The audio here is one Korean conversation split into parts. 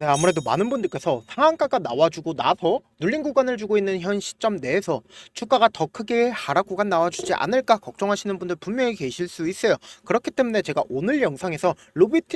네, 아무래도 많은 분들께서 상한가가 나와주고 나서 눌린 구간을 주고 있는 현 시점 내에서 주가가 더 크게 하락 구간 나와주지 않을까 걱정하시는 분들 분명히 계실 수 있어요. 그렇기 때문에 제가 오늘 영상에서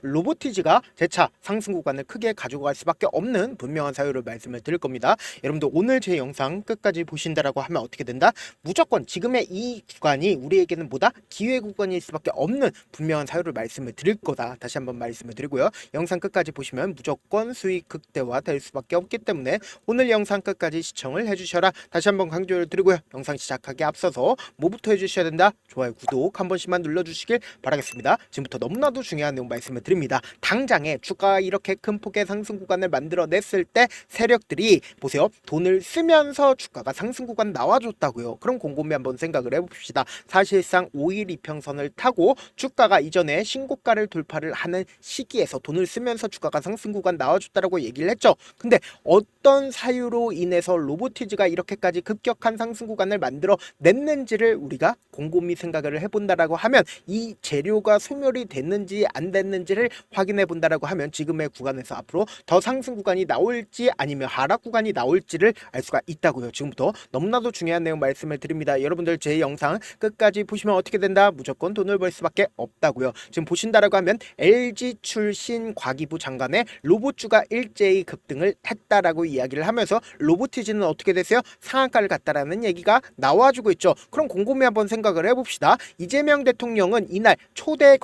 로보티지가 재차 상승 구간을 크게 가지고 갈 수밖에 없는 분명한 사유를 말씀을 드릴 겁니다. 여러분들 오늘 제 영상 끝까지 보신다라고 하면 어떻게 된다? 무조건 지금의 이 구간이 우리에게는 뭐다? 기회 구간일 수밖에 없는 분명한 사유를 말씀을 드릴 거다. 다시 한번 말씀을 드리고요. 영상 끝까지 보시면 무조건 수익 극대화 될 수밖에 없기 때문에 오늘 영상 끝까지 시청을 해주셔라. 다시 한번 강조를 드리고요. 영상 시작하기 앞서서 뭐부터 해주셔야 된다? 좋아요, 구독 한 번씩만 눌러주시길 바라겠습니다. 지금부터 너무나도 중요한 내용 말씀을 드립니다. 당장에 주가가 이렇게 큰 폭의 상승 구간을 만들어냈을 때 세력들이 보세요. 돈을 쓰면서 주가가 상승 구간 나와줬다고요. 그럼 곰곰이 한번 생각을 해봅시다. 사실상 5일 이평선을 타고 주가가 이전에 신고가를 돌파를 하는 시기에서 돈을 쓰면서 주가가 상승 구간 나와줬다라고 얘기를 했죠. 근데 어떤 사유로 인해서 로보티즈가 이렇게까지 급격한 상승 구간을 만들어 냈는지를 우리가 곰곰이 생각을 해본다라고 하면 이 재료가 소멸이 됐는지 안 됐는지를 확인해 본다라고 하면 지금의 구간에서 앞으로 더 상승 구간이 나올지 아니면 하락 구간이 나올지를 알 수가 있다고요. 지금부터 너무나도 중요한 내용 말씀을 드립니다. 여러분들 제 영상 끝까지 보시면 어떻게 된다? 무조건 돈을 벌 수밖에 없다고요. 지금 보신다라고 하면 LG 출신 과기부 장관의 로봇주가 일제히 급등을 했다라고 이야기를 하면서 로보티즈는 어떻게 됐어요? 상한가를 갔다라는 얘기가 나와주고 있죠. 그럼 곰곰이 한번 생각을 해봅시다. 이재명 대통령은 이날 초대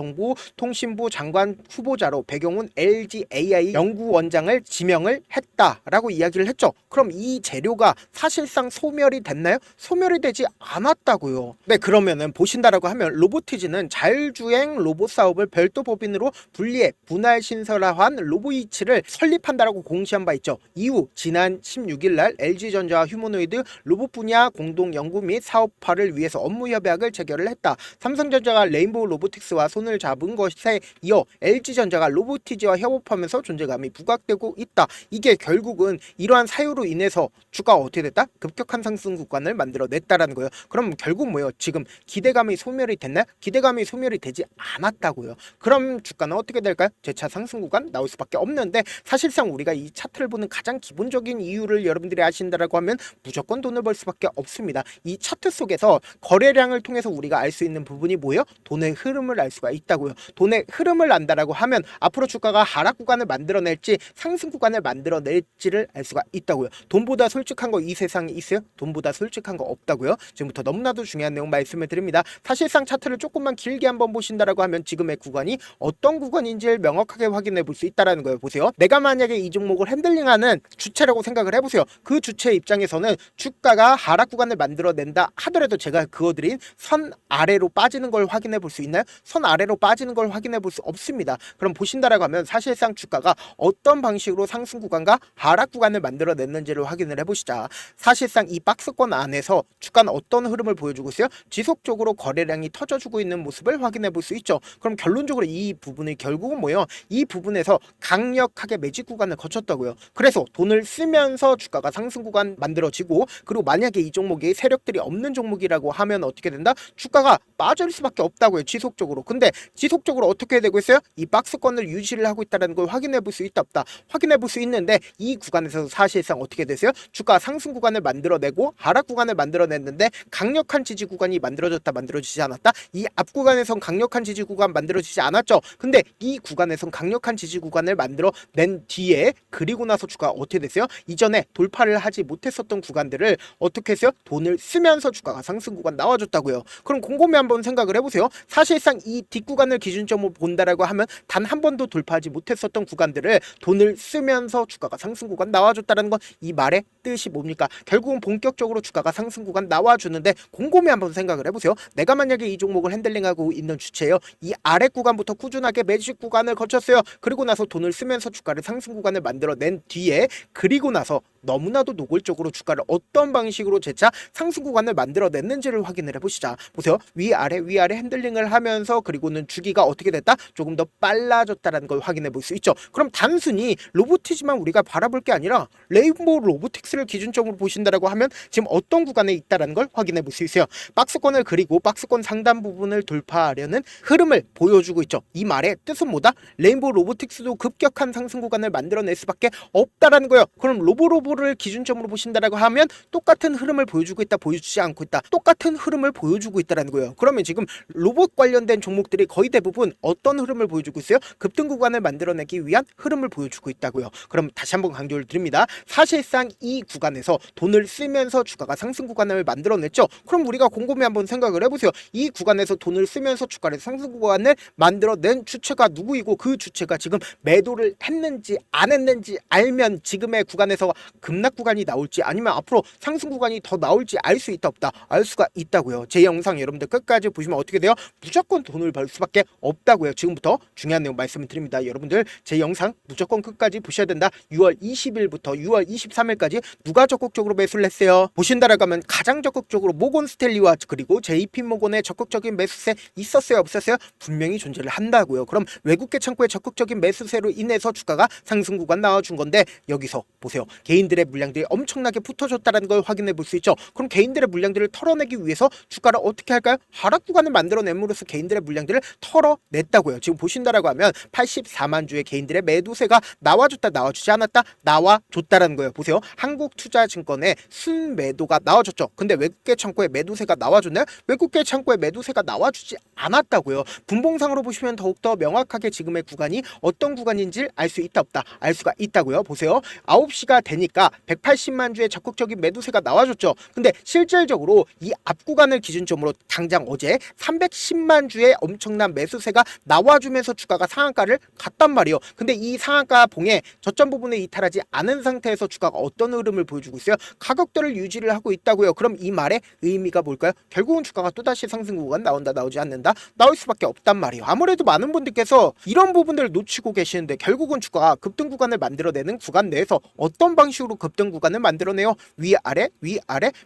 과학기술정보통신부 장관 후보자로 배경훈 LG AI 연구원장을 지명을 했다라고 이야기를 했죠. 그럼 이 재료가 사실상 소멸이 됐나요? 소멸이 되지 않았다고요. 네, 그러면은 보신다라고 하면 로보티즈는 자율주행 로봇 사업을 별도 법인으로 분리해 분할 신설화한 로보이츠를 설립한다라고 공시한 바 있죠. 이후 지난 16일 날 LG전자와 휴머노이드 로봇 분야 공동 연구 및 사업화를 위해서 업무 협약을 체결을 했다. 삼성전자가 레인보우 로보틱스와 손을 잡은 것에 이어 LG전자가 로보티즈와 협업하면서 존재감이 부각되고 있다. 이게 결국은 이러한 사유로 인해서 주가가 어떻게 됐다? 급격한 상승 구간을 만들어냈다라는 거예요. 그럼 결국 뭐예요? 지금 기대감이 소멸이 됐나요? 기대감이 소멸이 되지 않았다고요. 그럼 주가는 어떻게 될까요? 재차 상승 구간 나올 수밖에 없는데 사실상 우리가 이 차트를 보는 가장 기본적인 이유를 여러분들이 아신다라고 하면 무조건 돈을 벌 수밖에 없습니다. 이 차트 속에서 거래량을 통해서 우리가 알 수 있는 부분이 뭐예요? 돈의 흐름을 알 수가 있다고요. 돈의 흐름을 안다라고 하면 앞으로 주가가 하락 구간을 만들어낼지 상승 구간을 만들어낼지를 알 수가 있다고요. 돈보다 솔직한 거 이 세상에 있어요? 돈보다 솔직한 거 없다고요. 지금부터 너무나도 중요한 내용 말씀을 드립니다. 사실상 차트를 조금만 길게 한번 보신다라고 하면 지금의 구간이 어떤 구간인지를 명확하게 확인해 볼 수 있다라는 거예요. 보세요. 내가 만약에 이 종목을 핸들링하는 주체라고 생각을 해보세요. 그 주체 입장에서는 주가가 하락 구간을 만들어낸다 하더라도 제가 그어드린 선 아래로 빠지는 걸 확인해 볼 수 있나요? 선 아래로 빠지는 걸 확인해 볼 수 없습니다. 그럼 보신다라고 하면 사실상 주가가 어떤 방식으로 상승 구간과 하락 구간을 만들어냈는지를 확인을 해보시자. 사실상 이 박스권 안에서 주가는 어떤 흐름을 보여주고 있어요? 지속적으로 거래량이 터져주고 있는 모습을 확인해 볼 수 있죠. 그럼 결론적으로 이 부분이 결국은 뭐예요? 이 부분에서 강력하게 매직 구간을 거쳤다고요. 그래서 돈을 쓰면서 주가가 상승 구간 만들어지고 그리고 만약에 이 종목이 세력들이 없는 종목이라고 하면 어떻게 된다? 주가가 빠질 수밖에 없다고요. 지속적으로. 근데 지속적으로 어떻게 되고 있어요? 이 박스권을 유지를 하고 있다는 걸 확인해 볼 수 있다 없다. 확인해 볼 수 있는데 이 구간에서 사실상 어떻게 되세요? 주가 상승 구간을 만들어내고 하락 구간을 만들어냈는데 강력한 지지 구간이 만들어지지 않았다? 이 앞 구간에선 강력한 지지 구간 만들어지지 않았죠. 근데 이 구간에선 강력한 지지 구간을 만들어낸 뒤에 그리고 나서 주가가 어떻게 됐어요? 이전에 돌파를 하지 못했었던 구간들을 어떻게 했어요? 돈을 쓰면서 주가가 상승 구간 나와줬다고요. 그럼 곰곰이 한번 생각을 해보세요. 사실상 이 뒷구간을 기준점으로 본다라고 하면 단 한 번도 돌파하지 못했었던 구간들을 돈을 쓰면서 주가가 상승 구간 나와줬다는 건 이 말의 뜻이 뭡니까? 결국은 본격적으로 주가가 상승 구간 나와주는데 곰곰이 한번 생각을 해보세요. 내가 만약에 이 종목을 핸들링하고 있는 주체예요. 이 아래 구간부터 꾸준하게 매직 구간을 거쳤어요. 그리고 나서 돈을 쓰면서 주가를 상승 구간을 만들어낸 뒤에 그리고 나서 너무나도 노골적으로 주가를 어떤 방식으로 재차 상승 구간을 만들어냈는지를 확인을 해보시자. 보세요. 위아래 핸들링을 하면서 그리고는 주기가 어떻게 됐다? 조금 더 빨라졌다는 걸 확인해 볼 수 있죠. 그럼 단순히 로보티지만 우리가 바라볼 게 아니라 레인보우 로보틱스를 기준점으로 보신다라고 하면 지금 어떤 구간에 있다라는 걸 확인해 볼 수 있어요. 박스권을 그리고 박스권 상단 부분을 돌파하려는 흐름을 보여주고 있죠. 이 말의 뜻은 뭐다? 레인보우 로보틱스도 급격한 상승 구간을 만들어낼 수밖에 없다라는 거예요. 그럼 로보를 기준점으로 보신다라고 하면 똑같은 흐름을 보여주고 있다, 보여주지 않고 있다, 똑같은 흐름을 보여주고 있다라는 거예요. 그러면 지금 로봇 관련된 종목들이 거의 대부분 어떤 흐름을 보여주고 있어요? 급등 구간을 만들어내기 위한 흐름을 보여주고 있다고요. 그럼 다시 한번 강조를 드립니다. 사실상 이 구간에서 돈을 쓰면서 주가가 상승 구간을 만들어냈죠. 그럼 우리가 곰곰이 한번 생각을 해보세요. 이 구간에서 돈을 쓰면서 주가를 상승 구간을 만들어낸 주체가 누구이고 그 주체가 지금 매도를 했는지 안 했는지 알면 지금의 구간에서 급락 구간이 나올지 아니면 앞으로 상승 구간이 더 나올지 알 수 있다 없다? 알 수가 있다고요. 제 영상 여러분들 끝까지 보시면 어떻게 돼요? 무조건 돈을 벌 수밖에 없다고요. 지금부터 중요한 내용 말씀을 드립니다. 여러분들 제 영상 무조건 끝까지 보셔야 된다. 6월 20일부터 6월 23일까지 누가 적극적으로 매수를 했어요? 보신다라고 하면 가장 적극적으로 모건 스탠리와 그리고 JP 모건의 적극적인 매수세 있었어요? 없었어요? 분명히 존재를 한다고요. 그럼 외국계 창구의 적극적인 매수세로 인해서 주가가 상승 구간 나와준 건데 여기서 보세요. 개인들의 물량들이 엄청나게 붙어줬다는 걸 확인해 볼 수 있죠. 그럼 개인들의 물량들을 털어내기 위해서 주가를 어떻게 할까요? 하락 구간을 만들어냄으로써 개인들의 물량들을 털어냈다고요. 지금 보신다라고 하면 84만 주의 개인들의 매도세가 나와줬다, 나와주지 않았다? 나와줬다라는 거예요. 보세요. 한국투자증권의 순매도가 나와줬죠. 근데 외국계 창구에 매도세가 나와줬나요? 외국계 창구에 매도세가 나와주지 않았다고요. 분봉상으로 보시면 더욱더 명확하게 지금의 구간이 어떤 구간인지 알 수 있다 없다? 알 수가 있다고요. 보세요. 9시가 되니까 180만 주의 적극적인 매도세가 나와줬죠. 근데 실질적으로 이 앞 구간을 기준점으로 당장 어제 310만 주의 엄청난 매수세가 나와주면서 주가가 상한가를 갔단 말이에요. 근데 이 상한가 봉에 저점 부분에 이탈하지 않은 상태에서 주가가 어떤 흐름을 보여주고 있어요? 가격대를 유지를 하고 있다고요. 그럼 이 말의 의미가 뭘까요? 결국은 주가가 또다시 상승 구간 나온다, 나오지 않는다? 나올 수밖에 없단 말이에요. 아무래도 많은 분들께서 이런 부분들을 놓치고 계시는데 결국은 주가가 급등 구간을 만들어내는 구간 내에서 어떤 방식으로 급등 구간을 만들어내요? 위아래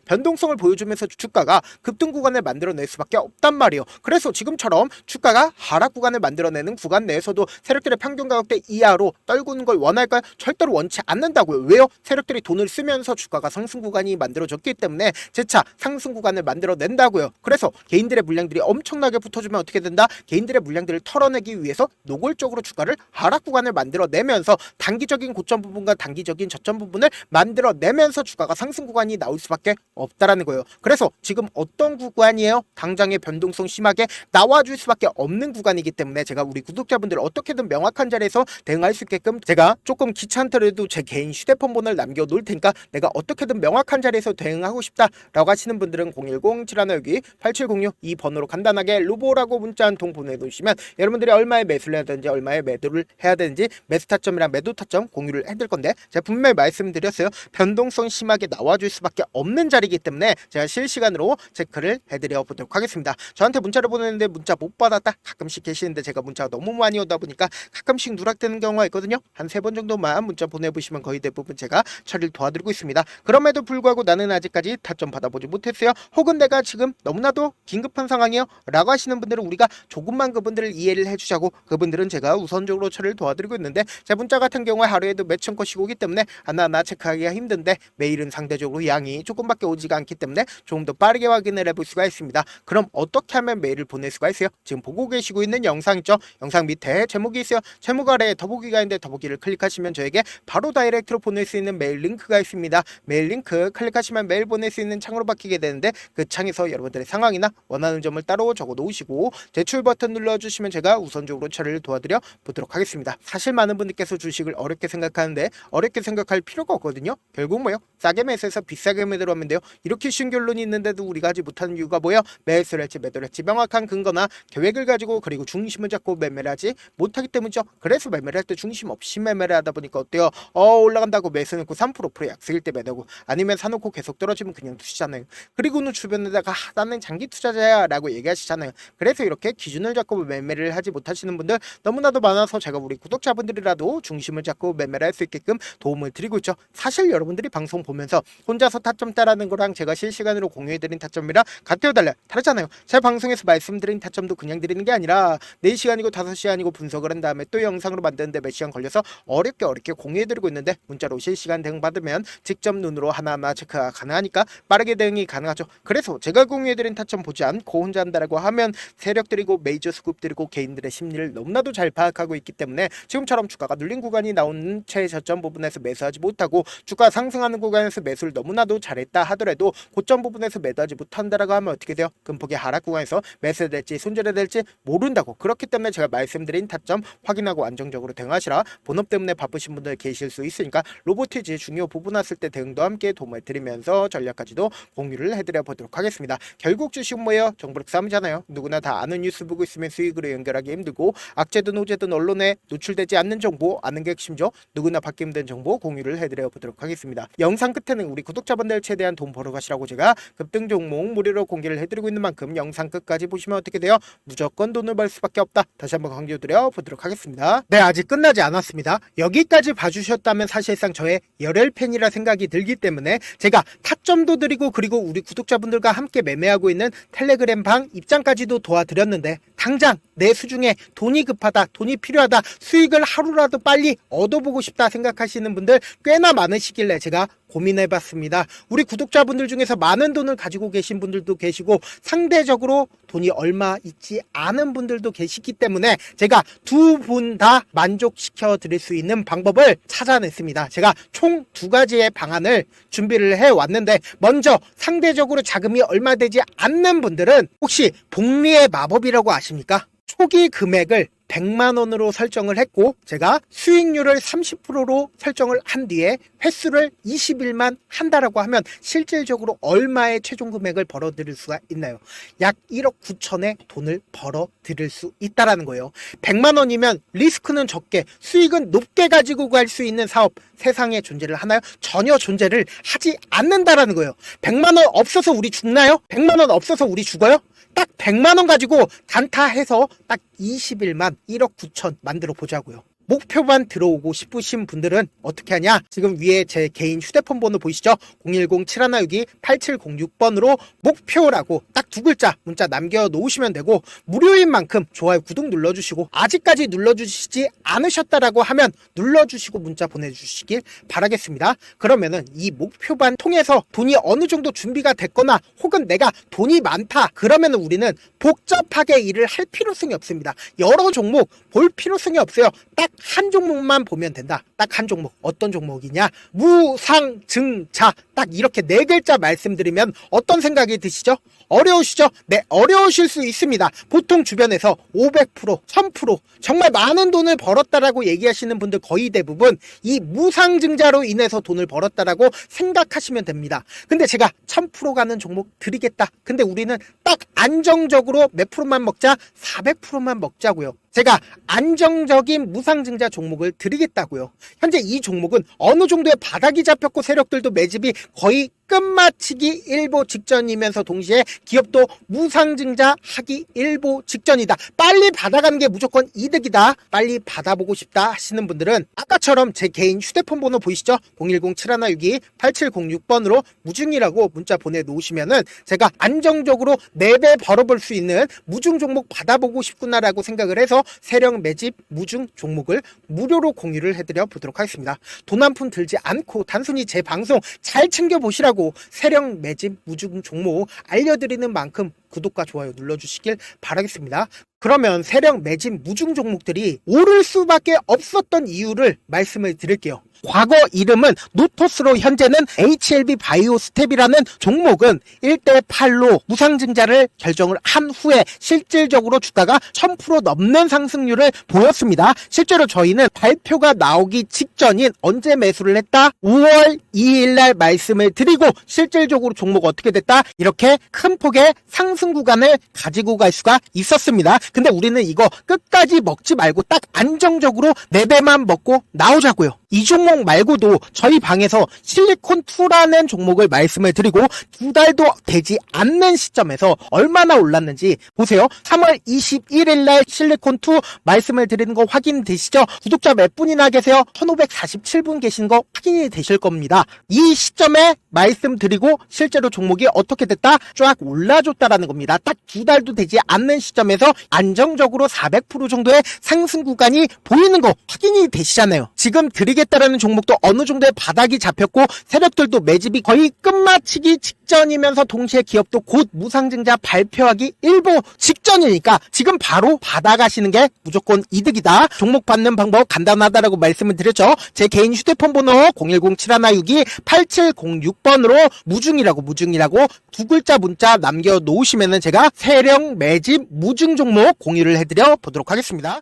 변동성을 보여주면서 주가가 급등 구간을 만들어낼 수밖에 없단 말이에요. 그래서 지금처럼 주가가 하락 구간을 만들어내는 구간 내에서도 세력들의 평균 가격대 이하로 떨구는 걸 원할까요? 절대로 원치 않는다고요. 왜요? 세력들이 돈을 쓰면서 주가가 상승 구간이 만들어졌기 때문에 재차 상승 구간을 만들어낸다고요. 그래서 개인들의 물량들이 엄청나게 붙어주면 어떻게 된다? 개인들의 물량들을 털어내기 위해서 노골적으로 주가를 하락 구간을 만들어내면서 단기적인 고점 부분과 단기적인 저점 부분을 만들어내면서 주가가 상승 구간이 나올 수밖에 없다라는 거예요. 그래서 지금 어떤 구간이에요? 당장의 변동성 심하게 나와줄 수밖에 없는 구간이기 때문에 제가 우리 구독자분들 어떻게든 명확한 자리에서 대응할 수 있게끔 제가 조금 귀찮더라도 제 개인 휴대폰 번호를 남겨놓을 테니까 내가 어떻게든 명확한 자리에서 대응하고 싶다라고 하시는 분들은 010-7162-8706 이 번호로 간단하게 로보라고 문자 한 통 보내놓으시면 여러분들이 얼마에 매수를 해야 되는지 얼마에 매도를 해야 되는지 매수 타점이랑 매도 타점 공유를 해드릴 건데 제가 분명히 말씀드렸어요. 변동성 심하게 나와줄 수밖에 없는 자리이기 때문에 제가 실시간으로 체크를 해드려 보도록 하겠습니다. 저한테 문자를 보내는데 문자 못 받았다 가끔씩 계시는데 제가 문자가 너무 많이 오다 보니까 가끔씩 누락되는 경우가 있거든요. 한 3번 정도만 문자 보내보시면 거의 대부분 제가 처리를 도와드리고 있습니다. 그럼에도 불구하고 나는 아직까지 타점 받아보지 못했어요. 혹은 내가 지금 너무나도 긴급한 상황이요 라고 하시는 분들은 우리가 조금만 그분들을 이해를 해주자고 그분들은 제가 우선적으로 처리를 도와드리고 있는데 제 문자 같은 경우에 하루에도 몇천 건씩 오기 때문에 하나하나 체크하기가 힘든데 매일은 상대적으로 양이 조금밖에 오지가 않기 때문에 조금 더 빠르게 확인을 해볼 수가 있습니다. 그럼 어떻게 하면 메일을 보낼 수가 있어요? 지금 보고 계시고 있는 영상 있죠? 영상 밑에 제목이 있어요. 제목 아래에 더보기가 있는데 더보기를 클릭하시면 저에게 바로 다이렉트로 보낼 수 있는 메일 링크가 있습니다. 메일 링크 클릭하시면 메일 보낼 수 있는 창으로 바뀌게 되는데 그 창에서 여러분들의 상황이나 원하는 점을 따로 적어 놓으시고 제출 버튼 눌러주시면 제가 우선적으로 처리를 도와드려 보도록 하겠습니다. 사실 많은 분들께서 주식을 어렵게 생각하는데 어렵게 생각할 필요가 없거든요. 결국 뭐요? 싸게 매수해서 비싸게 매도를 하면 돼요. 이렇게 쉬운 결론이 있는데도 우리가 하지 못하는 이유가 뭐예요? 매수를 할지 매도를 할지 명확한 근거나 계획을 가지고 그리고 중심을 잡고 매매를 하지 못하기 때문이죠. 그래서 매매를 할 때 중심 없이 매매를 하다 보니까 어때요? 올라간다고 매수 넣고 3% 약세일 때 매도고 아니면 사놓고 계속 떨어지면 그냥 두시잖아요. 그리고는 주변에다가 나는 장기 투자자야 라고 얘기하시잖아요. 그래서 이렇게 기준을 잡고 매매를 하지 못하시는 분들 너무나도 많아서 제가 우리 구독자분들이라도 중심을 잡고 매매를 할 수 있게끔 도움을 드리고 있죠. 사실 여러분들이 방송 보면서 혼자서 타점 따라하는 거랑 제가 실시간으로 공유해드린 타점이랑 같아요 달라요? 다르잖아요. 제 방송에서 말씀드린 타점도 그냥 드리는 게 아니라 4시간이고 5시간이고 분석을 한 다음에 또 영상으로 만드는데 몇 시간 걸려서 어렵게 공유해드리고 있는데 문자로 실시간 대응 받으면 직접 눈으로 하나하나 체크가 가능하니까 빠르게 대응이 가능하죠. 그래서 제가 공유해드린 타점 보지 않고 혼자 한다라고 하면 세력들이고 메이저 스쿱들이고 개인들의 심리를 너무나도 잘 파악하고 있기 때문에 지금처럼 주가가 눌린 구간이 나오는 최저점 부분에서 매수하지 못하고 주가 상승하는 구간에서 매수를 너무나도 잘했다 하더라도 고점 부분에서 매도하지 못한다라고 하면 어떻게 돼요? 금폭의 하락 구간에서 매수해야 될지 손절해야 될지 모른다고. 그렇기 때문에 제가 말씀드린 타점 확인하고 안정적으로 대응하시라. 본업 때문에 바쁘신 분들 계실 수 있으니까 로보티지 중요 부분 왔을 때 대응도 함께 도움을 드리면서 전략까지도 공유를 해드려 보도록 하겠습니다. 결국 주식은 뭐예요? 정보력 싸움이잖아요. 누구나 다 아는 뉴스 보고 있으면 수익으로 연결하기 힘들고 악재든 호재든 언론에 노출되지 않는 정보 아는 게 핵심이죠. 누구나 받기 힘든 정보 공유를 해드려 보도록 하겠습니다. 영상 끝에는 우리 구독자분들 최대한 돈 벌어 가시라고 제가 급등 종목 무료로 공개를 해드리고 있는 만큼 영상 끝까지 보시면 어떻게 돼요? 무조건 돈을 벌 수밖에 없다. 다시 한번 강조드려 보도록 하겠습니다. 네, 아직 끝나지 않았습니다. 여기까지 봐주셨다면 사실상 저의 열혈 팬이라 생각이 들기 때문에 제가 타점도 드리고 그리고 우리 구독자분들과 함께 매매하고 있는 텔레그램 방 입장까지도 도와드렸는데 당장 내 수중에 돈이 급하다, 돈이 필요하다, 수익을 하루라도 빨리 얻어보고 싶다 생각하시는 분들 꽤나 많으시길래 제가 고민해봤습니다. 우리 구독자분들 중에서 많은 돈을 가지고 계신 분들도 계시고 상대적으로 돈이 얼마 있지 않은 분들도 계시기 때문에 제가 두 분 다 만족시켜 드릴 수 있는 방법을 찾아냈습니다. 제가 총 2가지의 방안을 준비를 해왔는데 먼저 상대적으로 자금이 얼마 되지 않는 분들은 혹시 복리의 마법이라고 아십니까? 초기 금액을 100만원으로 설정을 했고 제가 수익률을 30%로 설정을 한 뒤에 횟수를 20일만 한다라고 하면 실질적으로 얼마의 최종 금액을 벌어 드릴 수가 있나요? 약 1억 9천의 돈을 벌어 드릴 수 있다라는 거예요. 100만원이면 리스크는 적게 수익은 높게 가지고 갈 수 있는 사업 세상에 존재를 하나요? 전혀 존재를 하지 않는다라는 거예요. 100만원 없어서 우리 죽나요? 100만원 없어서 우리 죽어요? 딱 100만원 가지고 단타해서 딱 20일만 1억 9천 만들어 보자고요. 목표만 들어오고 싶으신 분들은 어떻게 하냐? 지금 위에 제 개인 휴대폰 번호 보이시죠? 010-7162-8706번으로 목표라고 딱 2글자 문자 남겨놓으시면 되고 무료인 만큼 좋아요 구독 눌러주시고 아직까지 눌러주시지 않으셨다라고 하면 눌러주시고 문자 보내주시길 바라겠습니다. 그러면은 이 목표반 통해서 돈이 어느 정도 준비가 됐거나 혹은 내가 돈이 많다 그러면은 우리는 복잡하게 일을 할 필요성이 없습니다. 여러 종목 볼 필요성이 없어요. 딱 한 종목만 보면 된다. 딱 한 종목. 어떤 종목이냐? 무상증자. 딱 이렇게 4글자 말씀드리면 어떤 생각이 드시죠? 어려우시죠? 네, 어려우실 수 있습니다. 보통 주변에서 500%, 1000% 정말 많은 돈을 벌었다라고 얘기하시는 분들 거의 대부분 이 무상증자로 인해서 돈을 벌었다라고 생각하시면 됩니다. 근데 제가 1000% 가는 종목 드리겠다. 근데 우리는 딱 안정적으로 몇 프로만 먹자? 400%만 먹자고요. 제가 안정적인 무상증자 종목을 드리겠다고요. 현재 이 종목은 어느 정도의 바닥이 잡혔고 세력들도 매집이 거의 끝마치기 일보 직전이면서 동시에 기업도 무상증자 하기 일보 직전이다. 빨리 받아가는 게 무조건 이득이다. 빨리 받아보고 싶다 하시는 분들은 아까처럼 제 개인 휴대폰 번호 보이시죠? 010-7162-8706번으로 무중이라고 문자 보내놓으시면은 제가 안정적으로 4배 벌어볼 수 있는 무중 종목 받아보고 싶구나라고 생각을 해서 세력 매집 무중 종목을 무료로 공유를 해드려 보도록 하겠습니다. 돈 한 푼 들지 않고 단순히 제 방송 잘 챙겨보시라고 세력 매집 무중 종목 알려드리는 만큼 구독과 좋아요 눌러주시길 바라겠습니다. 그러면 세력 매집 무중 종목들이 오를 수밖에 없었던 이유를 말씀을 드릴게요. 과거 이름은 노토스로 현재는 HLB 바이오스텝이라는 종목은 1대8로 무상증자를 결정을 한 후에 실질적으로 주가가 1000% 넘는 상승률을 보였습니다. 실제로 저희는 발표가 나오기 직전인 언제 매수를 했다? 5월 2일날 말씀을 드리고 실질적으로 종목 어떻게 됐다? 이렇게 큰 폭의 상승 구간을 가지고 갈 수가 있었습니다. 근데 우리는 이거 끝까지 먹지 말고 딱 안정적으로 4배만 먹고 나오자고요. 이 종목 말고도 저희 방에서 실리콘2라는 종목을 말씀을 드리고 2달도 되지 않는 시점에서 얼마나 올랐는지 보세요. 3월 21일 날 실리콘2 말씀을 드리는 거 확인되시죠? 구독자 몇 분이나 계세요? 1547분 계신 거 확인이 되실 겁니다. 이 시점에 말씀드리고 실제로 종목이 어떻게 됐다? 쫙 올라줬다라는 겁니다. 딱 2달도 되지 않는 시점에서 안정적으로 400% 정도의 상승 구간이 보이는 거 확인이 되시잖아요. 지금 드리겠다라는 종목도 어느 정도의 바닥이 잡혔고 세력들도 매집이 거의 끝마치기 직전이면서 동시에 기업도 곧 무상증자 발표하기 일보 직전이니까 지금 바로 받아가시는 게 무조건 이득이다. 종목 받는 방법 간단하다라고 말씀을 드렸죠. 제 개인 휴대폰 번호 010-7162-8706번으로 무중이라고 두 글자 문자 남겨놓으시면은 제가 세력 매집 무중 종목 공유를 해드려 보도록 하겠습니다.